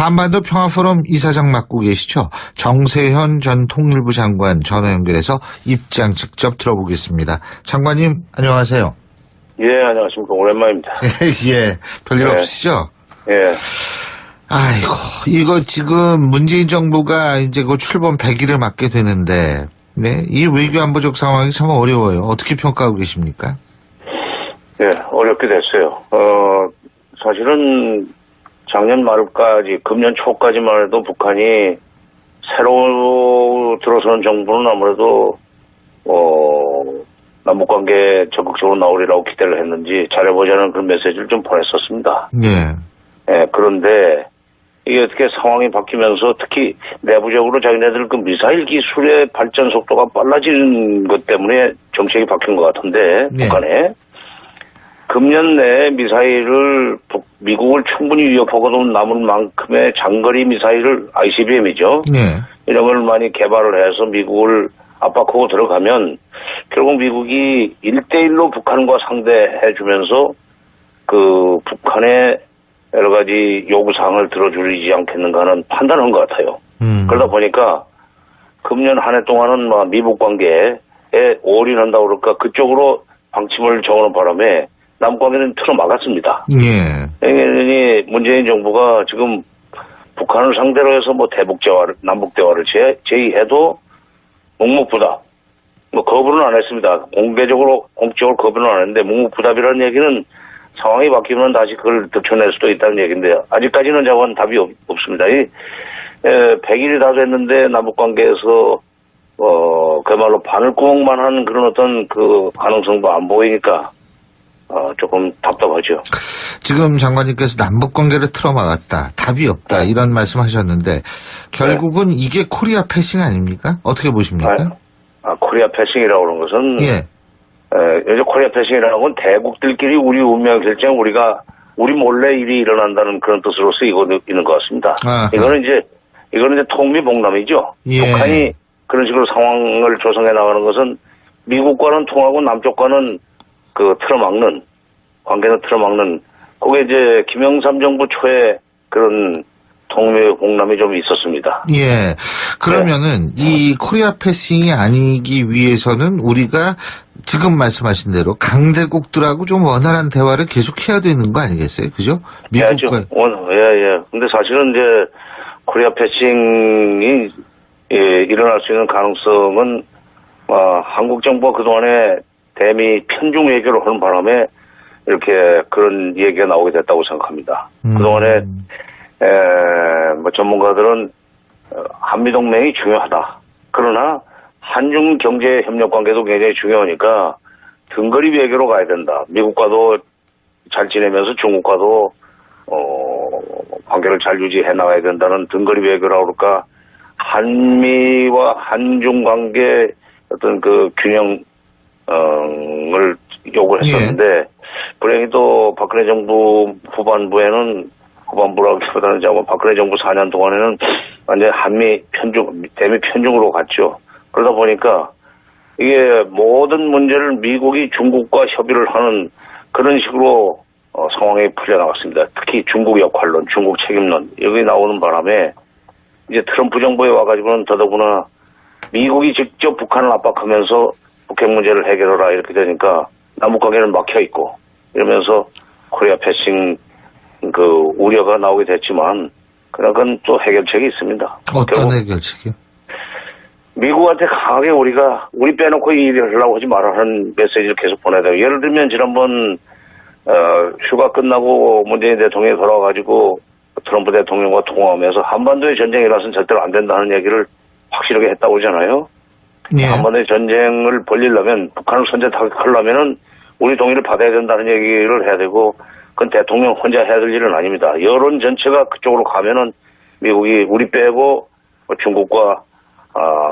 한반도 평화포럼 이사장 맡고 계시죠? 정세현 전 통일부 장관 전화 연결해서 입장 직접 들어보겠습니다. 장관님 안녕하세요. 예, 안녕하십니까. 오랜만입니다. 예, 별일 없으시죠? 예. 아이고, 이거 지금 문재인 정부가 이제 그 출범 100일을 맞게 되는데, 네, 이 외교안보적 상황이 참 어려워요. 어떻게 평가하고 계십니까? 예, 어렵게 됐어요. 사실은 작년 말까지, 금년 초까지만 해도 북한이 새로 들어서는 정부는 아무래도, 남북관계 적극적으로 나오리라고 기대를 했는지 잘해보자는 그런 메시지를 좀 보냈었습니다. 예. 예, 그런데 이게 어떻게 상황이 바뀌면서 특히 내부적으로 자기네들 그 미사일 기술의 발전 속도가 빨라지는 것 때문에 정책이 바뀐 것 같은데, 네. 북한에. 금년 내에 미사일을 미국을 충분히 위협하고도 남은 만큼의 장거리 미사일을 ICBM이죠. 네. 이런 걸 많이 개발을 해서 미국을 압박하고 들어가면 결국 미국이 1대1로 북한과 상대해주면서 그 북한의 여러 가지 요구사항을 들어주지 않겠는가 하는 판단한 것 같아요. 그러다 보니까 금년 한 해 동안은 미북 관계에 올인한다고 그럴까 그쪽으로 방침을 정하는 바람에 남관계는 틀어막았습니다. 예. 문재인 정부가 지금 북한을 상대로 해서 남북 대화를 제의해도 묵묵부답. 거부는 안 했습니다. 공적으로 거부는 안 했는데 묵묵부답이라는 얘기는 상황이 바뀌면 다시 그걸 들춰낼 수도 있다는 얘기인데요. 아직까지는 저건 답이 없습니다. 100일이 다 됐는데 남북관계에서 그야말로 바늘구멍만 한 그런 어떤 그 가능성도 안 보이니까 조금 답답하죠. 지금 장관님께서 남북관계를 틀어막았다. 답이 없다. 이런 말씀하셨는데 결국은 네. 이게 코리아 패싱 아닙니까? 어떻게 보십니까? 코리아 패싱이라고 하는 것은 예. 요즘 코리아 패싱이라는 건 대국들끼리 우리 운명 결정 우리 몰래 일이 일어난다는 그런 뜻으로 쓰이고 있는 것 같습니다. 이거는 이제 통미봉남이죠. 예. 북한이 그런 식으로 상황을 조성해 나가는 것은 미국과는 통하고 남쪽과는 관계는 틀어막는 그게 이제 김영삼 정부 초에 그런 통미봉남이 좀 있었습니다. 예. 그러면은 이 코리아 패싱이 아니기 위해서는 우리가 지금 말씀하신 대로 강대국들하고 좀 원활한 대화를 계속해야 되는 거 아니겠어요? 그죠? 미국과. 예. 근데 사실은 이제 코리아 패싱이 일어날 수 있는 가능성은 한국 정부가 그동안에 대미 편중 외교를 하는 바람에 이렇게 그런 얘기가 나오게 됐다고 생각합니다. 그동안에 전문가들은 한미동맹이 중요하다. 그러나 한중 경제 협력 관계도 굉장히 중요하니까 등거리 외교로 가야 된다. 미국과도 잘 지내면서 중국과도 관계를 잘 유지해 나가야 된다는 등거리 외교라고 그럴까. 한미와 한중 관계 어떤 그 균형을 요구했었는데 예. 불행히도 박근혜 정부 후반부라기보다는 박근혜 정부 4년 동안에는 완전히 대미 편중으로 갔죠. 그러다 보니까 이게 모든 문제를 미국이 중국과 협의를 하는 그런 식으로 상황이 풀려나갔습니다. 특히 중국 역할론, 중국 책임론 여기 나오는 바람에 이제 트럼프 정부에 와가지고는 더더구나 미국이 직접 북한을 압박하면서 북핵 문제를 해결하라 이렇게 되니까 남북관계는 막혀있고 이러면서 코리아 패싱 우려가 나오게 됐지만 그건 또 해결책이 있습니다. 어떤 해결책이요? 미국한테 강하게 우리 빼놓고 이 일을 하려고 하지 마라 하는 메시지를 계속 보내야 돼요. 예를 들면 지난번 휴가 끝나고 문재인 대통령이 돌아와가지고 트럼프 대통령과 통화하면서 한반도에 전쟁이 일어나서는 절대로 안 된다는 얘기를 확실하게 했다고 하잖아요. 예. 한반도에 전쟁을 벌리려면 북한을 선제 타격하려면은 우리 동의를 받아야 된다는 얘기를 해야 되고 그건 대통령 혼자 해야 될 일은 아닙니다. 여론 전체가 그쪽으로 가면은 미국이 우리 빼고 중국과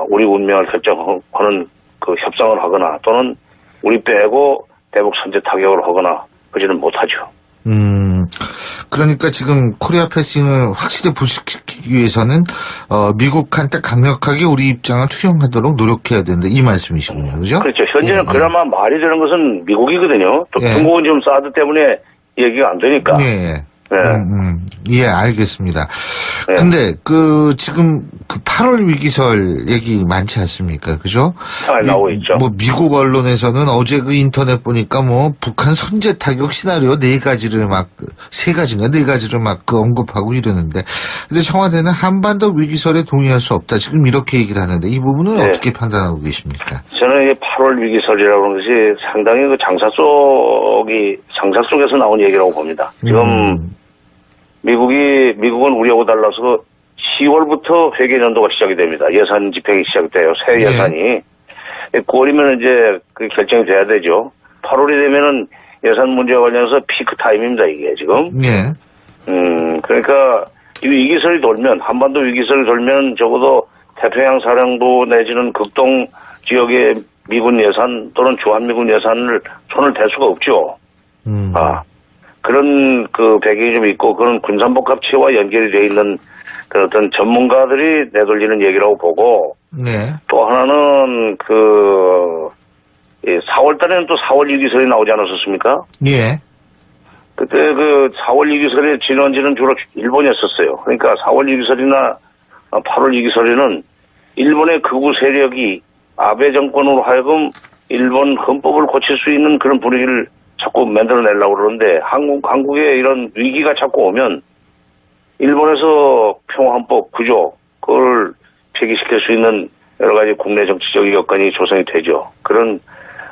우리 운명을 결정하는 그 협상을 하거나 또는 우리 빼고 대북 선제 타격을 하거나 그지는 못하죠. 그러니까 지금 코리아 패싱을 확실히 불식시키기 위해서는 미국한테 강력하게 우리 입장을 투영하도록 노력해야 된다 이 말씀이시군요, 그죠? 그렇죠. 현재는 예, 그나마 말이 되는 것은 미국이거든요. 또 예. 중국은 지금 사드 때문에 얘기가 안 되니까. 예. 네. 예, 알겠습니다. 네. 근데 지금 8월 위기설 얘기 많지 않습니까? 그죠? 잘 나오고 있죠. 뭐 미국 언론에서는 어제 그 인터넷 보니까 뭐 북한 선제 타격 시나리오 4가지를 막 3가지인가 4가지를 막 언급하고 이러는데, 근데 청와대는 한반도 위기설에 동의할 수 없다, 지금 이렇게 얘기를 하는데, 이 부분은 네. 어떻게 판단하고 계십니까? 저는 이 8월 위기설이라고 하는 것이 상당히 그 장사 속에서 나온 얘기라고 봅니다. 지금 미국은 우리하고 달라서 10월부터 회계연도가 시작이 됩니다. 예산 집행이 시작돼요. 새 예산이. 9월이면 이제 그 결정이 돼야 되죠. 8월이 되면은 예산 문제와 관련해서 피크 타임입니다, 이게 지금. 예. 그러니까 이 위기설이 돌면, 한반도 위기설이 돌면 적어도 태평양 사령부 내지는 극동 지역의 미군 예산 또는 주한미군 예산을 손을 댈 수가 없죠. 그런 그 배경이 좀 있고, 그런 군산복합체와 연결이 되어 있는 그 어떤 전문가들이 내돌리는 얘기라고 보고, 네. 또 하나는 4월 달에는 또 4월 위기설이 나오지 않았었습니까? 예. 그때 그 4월 위기설의 진원지는 주로 일본이었었어요. 그러니까 4월 위기설이나 8월 위기설에는 일본의 극우 세력이 아베 정권으로 하여금 일본 헌법을 고칠 수 있는 그런 분위기를 자꾸 만들어내려고 그러는데, 한국에 이런 위기가 자꾸 오면 일본에서 평화헌법 구조, 그걸 폐기시킬 수 있는 여러 가지 국내 정치적 여건이 조성이 되죠. 그런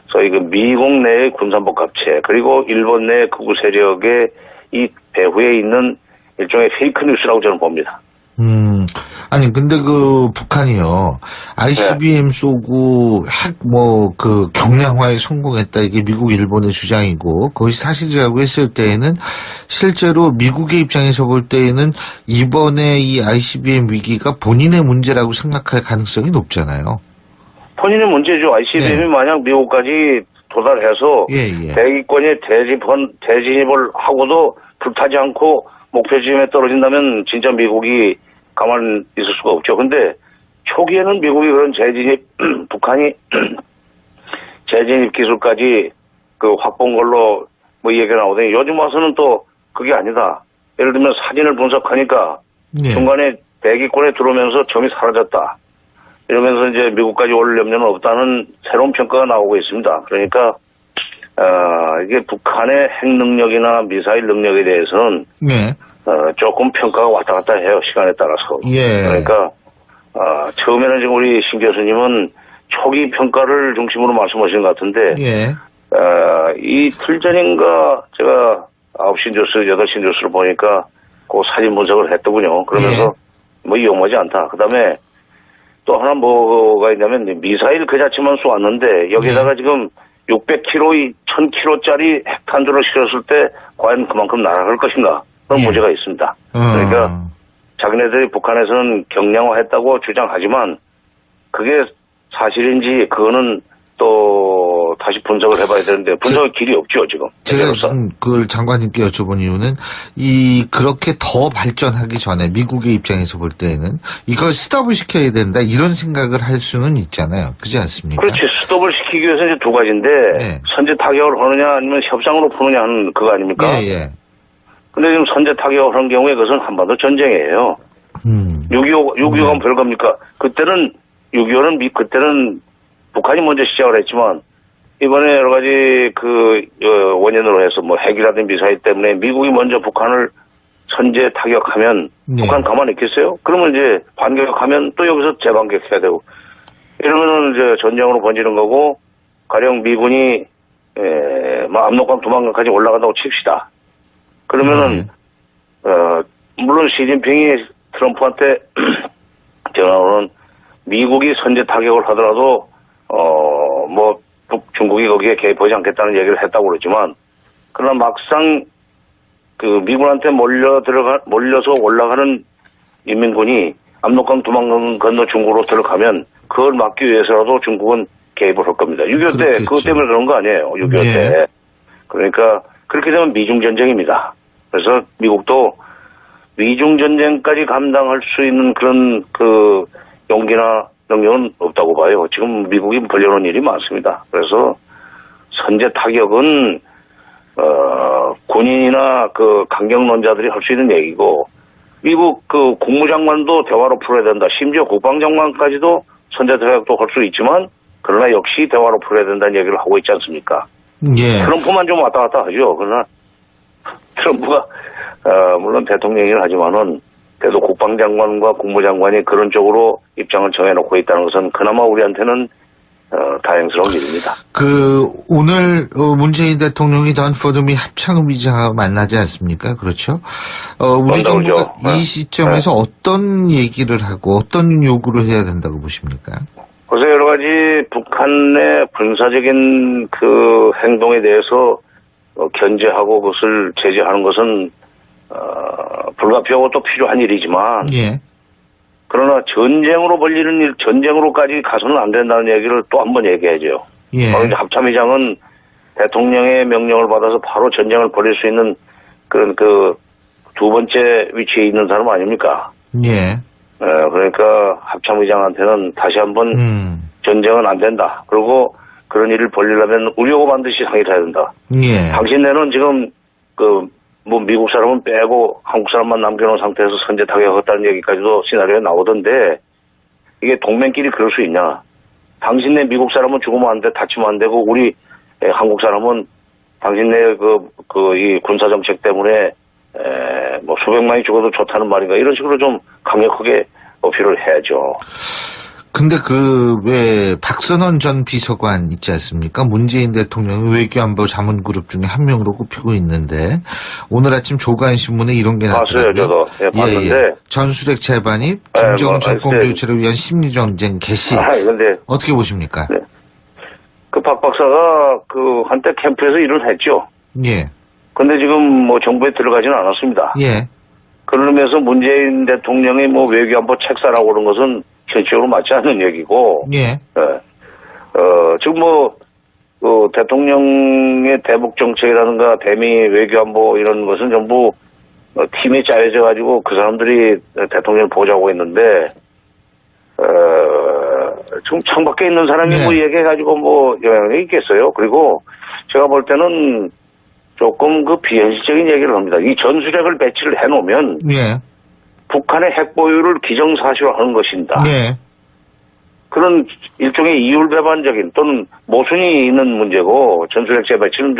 소위 그 미국 내의 군산복합체, 그리고 일본 내 극우 세력의 이 배후에 있는 일종의 페이크 뉴스라고 저는 봅니다. 아니, 근데 북한이요, ICBM 쏘고 경량화에 성공했다, 이게 미국, 일본의 주장이고, 그것이 사실이라고 했을 때에는, 실제로 미국의 입장에서 볼 때에는 이번에 이 ICBM 위기가 본인의 문제라고 생각할 가능성이 높잖아요. 본인의 문제죠. ICBM이 만약 미국까지 도달해서 대기권에 대진입을 하고도 불타지 않고 목표 지점에 떨어진다면 진짜 미국이 가만 있을 수가 없죠. 근데 초기에는 미국이 그런 북한이 재진입 기술까지 확보한 걸로 얘기가 나오더니, 요즘 와서는 또 그게 아니다. 예를 들면 사진을 분석하니까 중간에 대기권에 들어오면서 점이 사라졌다. 이러면서 이제 미국까지 올 염려는 없다는 새로운 평가가 나오고 있습니다. 그러니까 이게 북한의 핵 능력이나 미사일 능력에 대해서는 조금 평가가 왔다 갔다 해요, 시간에 따라서. 그러니까 처음에는 지금 우리 신 교수님은 초기 평가를 중심으로 말씀하신 것 같은데, 이틀 전인가 제가 9시 뉴스, 8시 뉴스를 보니까 그 사진 분석을 했더군요. 그러면서 위험하지 않다. 그 다음에 또 하나 뭐가 있냐면, 미사일 그 자체만 쏘았는데 여기다가 지금 600kg, 1000kg짜리 핵탄두를 실었을 때 과연 그만큼 날아갈 것인가, 그런 문제가 있습니다. 그러니까 자기네들이 북한에서는 경량화했다고 주장하지만 그게 사실인지 그거는 또 다시 분석을 해봐야 되는데, 분석의 길이 없죠, 지금. 제가 지금 그걸 장관님께 여쭤본 이유는, 그렇게 더 발전하기 전에 미국의 입장에서 볼 때에는 이걸 스톱을 시켜야 된다, 이런 생각을 할 수는 있잖아요. 그렇지 않습니까? 그렇지. 스톱을 시키기 위해서 이제 두 가지인데, 선제 타격을 하느냐 아니면 협상으로 푸느냐 하는 그거 아닙니까? 근데 지금 선제 타격을 하는 경우에 그것은 한반도 전쟁이에요. 6.25가 별겁니까? 그때는 6.25는 그때는 북한이 먼저 시작을 했지만, 이번에 여러 가지 원인으로 해서 핵이라든지 미사일 때문에 미국이 먼저 북한을 선제 타격하면 북한 가만히 있겠어요? 그러면 이제 반격하면 또 여기서 재반격해야 되고, 이러면은 이제 전쟁으로 번지는 거고, 가령 미군이 압록강 두만강까지 올라간다고 칩시다. 그러면은 물론 시진핑이 트럼프한테 전화로는 미국이 선제 타격을 하더라도 중국이 거기에 개입하지 않겠다는 얘기를 했다고 그러지만, 그러나 막상 미군한테 몰려서 올라가는 인민군이 압록강 두만강 건너 중국으로 들어가면 그걸 막기 위해서라도 중국은 개입을 할 겁니다. 6.25 때 그것 때문에 그런 거 아니에요. 6.25 때. 그러니까 그렇게 되면 미중전쟁입니다. 그래서 미국도 미중전쟁까지 감당할 수 있는 그런 용기나 능력은 없다고 봐요. 지금 미국이 벌려놓은 일이 많습니다. 그래서 선제 타격은 군인이나 그 강경론자들이 할 수 있는 얘기고, 미국 그 국무장관도 대화로 풀어야 된다. 심지어 국방장관까지도 선제타격도 할 수 있지만, 그러나 역시 대화로 풀어야 된다는 얘기를 하고 있지 않습니까? 예. 트럼프만 좀 왔다 갔다 하죠. 그러나 트럼프가 물론 대통령이긴 하지만은 그래도 국방장관과 국무장관이 그런 쪽으로 입장을 정해놓고 있다는 것은 그나마 우리한테는 다행스러운 일입니다. 오늘 문재인 대통령이 던 포덤이 합창의장하고 만나지 않습니까? 그렇죠? 우리 정부가 이 시점에서 어떤 얘기를 하고 어떤 요구를 해야 된다고 보십니까? 그래서 여러 가지 북한의 군사적인 그 행동에 대해서 견제하고 그것을 제재하는 것은 불가피하고 또 필요한 일이지만, 예. 그러나 전쟁으로 벌리는 일, 전쟁으로까지 가서는 안 된다는 얘기를 또 한 번 얘기해야죠. 예. 바로 이제 합참의장은 대통령의 명령을 받아서 바로 전쟁을 벌일 수 있는 그런 그 두 번째 위치에 있는 사람 아닙니까? 예. 그러니까 합참의장한테는 다시 한번 전쟁은 안 된다. 그리고 그런 일을 벌리려면 우리하고 반드시 상의를 해야 된다. 예. 당신네는 지금 뭐 미국 사람은 빼고 한국 사람만 남겨놓은 상태에서 선제 타격했다는 얘기까지도 시나리오에 나오던데, 이게 동맹끼리 그럴 수 있냐? 당신네 미국 사람은 죽으면 안 돼, 다치면 안 되고, 우리 한국 사람은 당신네 이 군사 정책 때문에 뭐 수백만이 죽어도 좋다는 말인가, 이런 식으로 좀 강력하게 어필을 해야죠. 근데 왜 박선원 전 비서관 있지 않습니까? 문재인 대통령이 외교안보 자문그룹 중에 한 명으로 꼽히고 있는데, 오늘 아침 조간신문에 이런 게 나왔어요. 봤어요, 저도. 예, 봤는데. 예. 전술핵 재반입, 김정 정권 교체를 위한 심리전쟁 개시. 근데 어떻게 보십니까? 네. 그 박 박사가 한때 캠프에서 일을 했죠. 예. 근데 지금 뭐 정부에 들어가지는 않았습니다. 예. 그러면서 문재인 대통령이 뭐 외교안보 책사라고 그런 것은 현실적으로 맞지 않는 얘기고, 예. 지금 대통령의 대북 정책이라든가 대미 외교안보 이런 것은 전부 팀이 짜여져 가지고 그 사람들이 대통령을 보좌하고 있는데, 지금 창밖에 있는 사람이 네. 뭐 얘기해가지고 뭐 영향이 있겠어요. 그리고 제가 볼 때는 조금 비현실적인 얘기를 합니다. 이 전술핵을 배치를 해놓으면, 예. 북한의 핵 보유를 기정사실화하는 것입니다. 네. 그런 일종의 이율배반적인 또는 모순이 있는 문제고, 전술핵 재배치는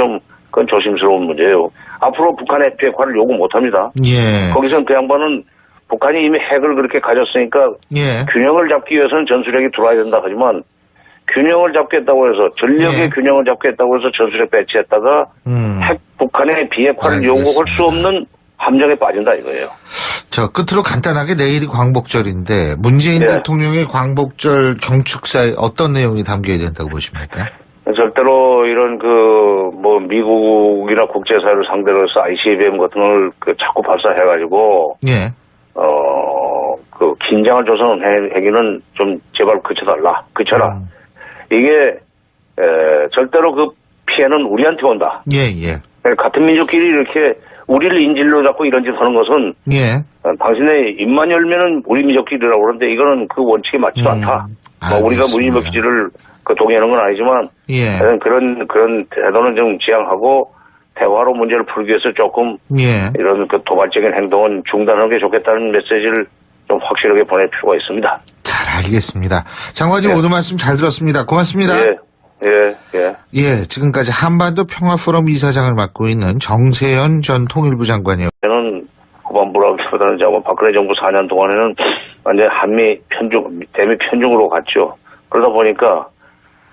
그건 조심스러운 문제예요. 앞으로 북한의 비핵화를 요구 못합니다. 예. 거기선 그 양반은 북한이 이미 핵을 그렇게 가졌으니까 예. 균형을 잡기 위해서는 전술핵이 들어와야 된다 하지만, 균형을 잡겠다고 해서, 전력의 예. 균형을 잡겠다고 해서 전술핵 배치했다가 북한의 비핵화를 요구할 수 없는 함정에 빠진다 이거예요. 끝으로 간단하게 내일이 광복절인데, 문재인 대통령의 광복절 경축사에 어떤 내용이 담겨야 된다고 보십니까? 절대로 이런 미국이나 국제사회를 상대로 해서 ICBM 같은 걸 자꾸 발사해가지고, 예. 긴장을 조성하는 행위는 좀 제발 그쳐라. 이게, 절대로 피해는 우리한테 온다. 예, 예. 같은 민족끼리 이렇게 우리를 인질로 잡고 이런 짓 하는 것은, 예. 당신의 입만 열면은 우리 민족끼리라고 그러는데 이거는 그 원칙에 맞지도 않다. 우리가 우리 민족끼리를 동의하는 건 아니지만, 예. 그런 태도는 좀 지양하고 대화로 문제를 풀기 위해서 조금 예. 이런 도발적인 행동은 중단하는 게 좋겠다는 메시지를 좀 확실하게 보낼 필요가 있습니다. 잘 알겠습니다. 장관님 오늘 말씀 잘 들었습니다. 고맙습니다. 예, 지금까지 한반도 평화포럼 이사장을 맡고 있는 정세현 전 통일부 장관이요. 저는 후반부라기보다는 박근혜 정부 4년 동안에는 완전히 한미 편중, 대미 편중으로 갔죠. 그러다 보니까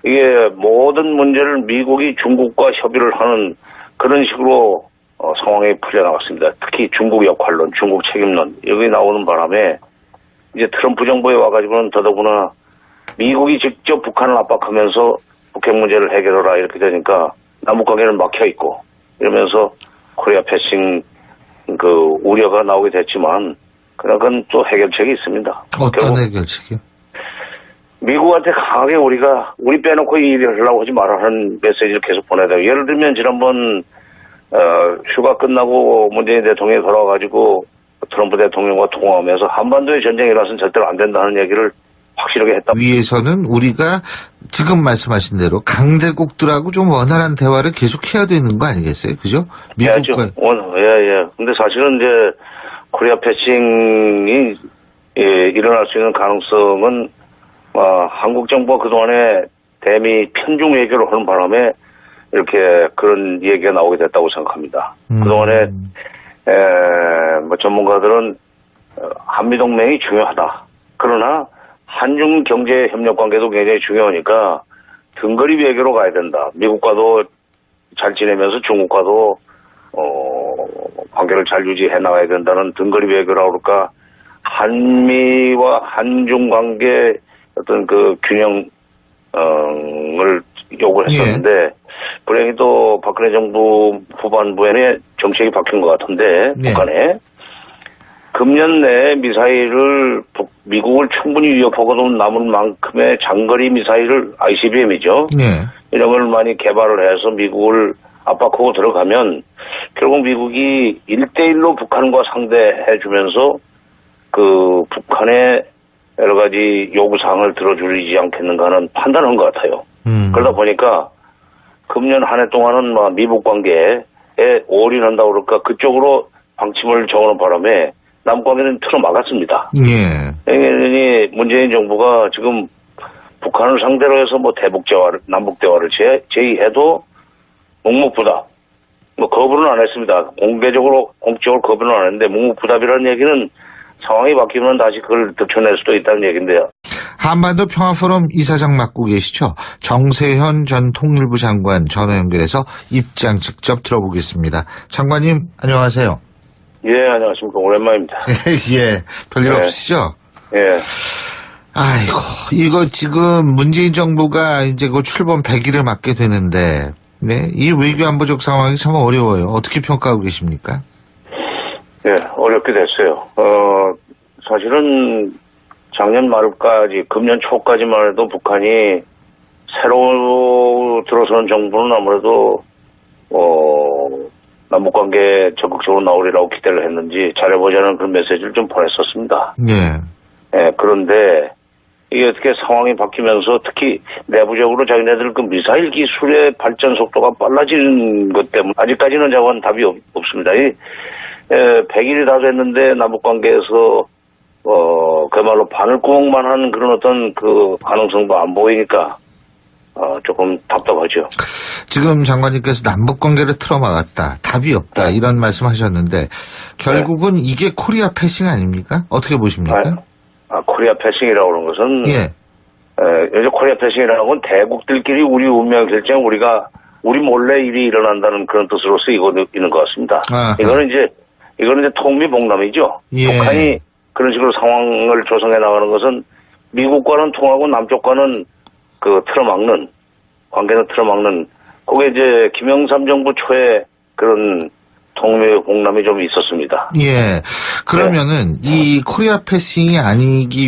이게 모든 문제를 미국이 중국과 협의를 하는 그런 식으로 상황이 풀려나갔습니다. 특히 중국 역할론, 중국 책임론 여기 나오는 바람에 이제 트럼프 정부에 와가지고는 더더구나 미국이 직접 북한을 압박하면서 북핵 문제를 해결하라 이렇게 되니까 남북관계는 막혀있고 이러면서 코리아 패싱 우려가 나오게 됐지만 그건 또 해결책이 있습니다. 어떤 해결책이요? 미국한테 강하게 우리 빼놓고 이 일을 하려고 하지 마라 하는 메시지를 계속 보내야 돼요. 예를 들면 지난번 휴가 끝나고 문재인 대통령이 돌아와가지고 트럼프 대통령과 통화하면서 한반도에 전쟁이 일어나서는 절대로 안 된다는 얘기를 확실하게 했다. 위해서는 우리가 지금 말씀하신 대로 강대국들하고 좀 원활한 대화를 계속해야 되는 거 아니겠어요? 그죠? 미국과. 예. 근데 사실은 이제 코리아 패싱이 일어날 수 있는 가능성은 한국 정부가 그동안에 대미 편중 외교를 하는 바람에 이렇게 그런 얘기가 나오게 됐다고 생각합니다. 그동안에 뭐 전문가들은 한미동맹이 중요하다. 그러나 한중 경제 협력 관계도 굉장히 중요하니까 등거리 외교로 가야 된다. 미국과도 잘 지내면서 중국과도 관계를 잘 유지해 나가야 된다는 등거리 외교라고 그럴까. 한미와 한중 관계 어떤 그 균형을 요구를 했었는데 불행히도 박근혜 정부 후반부에는 정책이 바뀐 것 같은데 북한에 금년 내에 미사일을 미국을 충분히 위협하고도 남은 만큼의 장거리 미사일을 ICBM이죠. 이런 걸 많이 개발을 해서 미국을 압박하고 들어가면 결국 미국이 1대1로 북한과 상대해 주면서 그 북한의 여러 가지 요구사항을 들어주지 않겠는가 하는 판단한 것 같아요. 그러다 보니까 금년 한 해 동안은 미북 관계에 올인한다고 그럴까 그쪽으로 방침을 정하는 바람에 남관계는 틀어막았습니다. 문재인 정부가 지금 북한을 상대로 해서 남북 대화를 제의해도 묵묵부답. 거부는 안 했습니다. 공적으로 거부는 안 했는데 묵묵부답이라는 얘기는 상황이 바뀌면 다시 그걸 덮쳐낼 수도 있다는 얘기인데요. 한반도 평화포럼 이사장 맡고 계시죠? 정세현 전 통일부 장관 전화 연결해서 입장 직접 들어보겠습니다. 장관님 안녕하세요. 예, 안녕하십니까. 오랜만입니다. 예, 별일 없으시죠? 예. 아이고, 이거 지금 문재인 정부가 이제 그 출범 100일을 맞게 되는데, 이 외교안보적 상황이 참 어려워요. 어떻게 평가하고 계십니까? 예, 어렵게 됐어요. 사실은 작년 말까지, 금년 초까지만 해도 북한이 새로 들어서는 정부는 아무래도, 남북관계 적극적으로 나오리라고 기대를 했는지 잘해보자는 그런 메시지를 좀 보냈었습니다. 그런데 이게 어떻게 상황이 바뀌면서 특히 내부적으로 자기네들 그 미사일 기술의 발전 속도가 빨라지는 것 때문에 아직까지는 자고는 답이 없습니다. 100일이 다 됐는데 남북관계에서 그야말로 바늘구멍만 한 그런 어떤 그 가능성도 안 보이니까 조금 답답하죠. 지금 장관님께서 남북관계를 틀어막았다. 답이 없다. 이런 말씀하셨는데 결국은 이게 코리아 패싱 아닙니까? 어떻게 보십니까? 코리아 패싱이라고 하는 것은 요즘 코리아 패싱이라는 건 대국들끼리 우리 운명 결정 우리 몰래 일이 일어난다는 그런 뜻으로 쓰이고 있는 것 같습니다. 이거는 이제 통미봉남이죠. 북한이 그런 식으로 상황을 조성해 나가는 것은 미국과는 통하고 남쪽과는 관계는 틀어막는, 그게 이제 김영삼 정부 초에 그런 통미봉남이 좀 있었습니다. 그러면은 이 코리아 패싱이 아니기